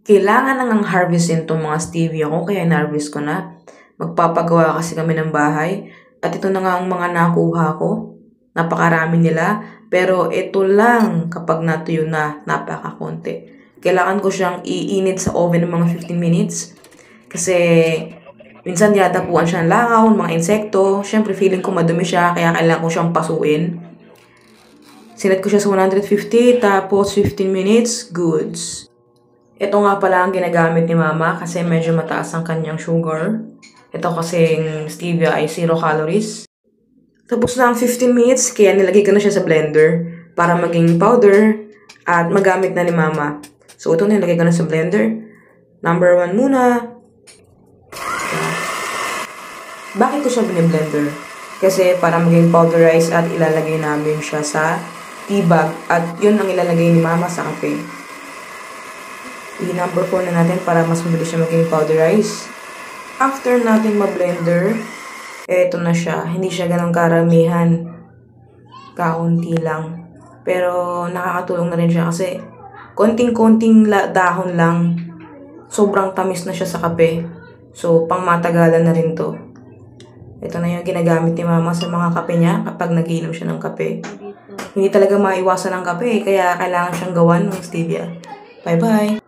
Kailangan nang harvestin itong mga stevia ko, kaya na-harvest ko na. Magpapagawa kasi kami ng bahay. At ito na nga ang mga nakuha ko. Napakarami nila. Pero ito lang kapag natuyo na, napakakonti. Kailangan ko siyang iinit sa oven ng mga 15 minutes. Kasi minsan yatapuan siya ng langaw, mga insekto. Siyempre feeling ko madumi siya, kaya kailangan ko siyang pasuin. Sinet ko siya sa 150, tapos 15 minutes, goods. Ito nga pala ang ginagamit ni Mama kasi medyo mataas ang kanyang sugar. Ito kasing stevia ay 0 calories. Tapos na ang 15 minutes, kaya nilagay ko na siya sa blender para maging powder at magamit na ni Mama. So ito nilagay ko na sa blender. Number 1 muna. Bakit ko siya biniblender? Kasi para maging powderized at ilalagay namin siya sa tea bag at yun ang ilalagay ni Mama sa kape. I-number 4 na natin para mas mabilis siya maging powderized. After natin ma-blender, eto na siya. Hindi siya ganun karamihan. Kaunti lang. Pero nakakatulong na rin siya kasi konting-konting dahon lang. Sobrang tamis na siya sa kape. So, pangmatagalan na rin to. Ito na yung ginagamit ni Mama sa mga kape niya kapag nagiinom siya ng kape. Hindi talaga maiwasan ng kape, kaya kailangan siyang gawan ng stevia. Bye-bye!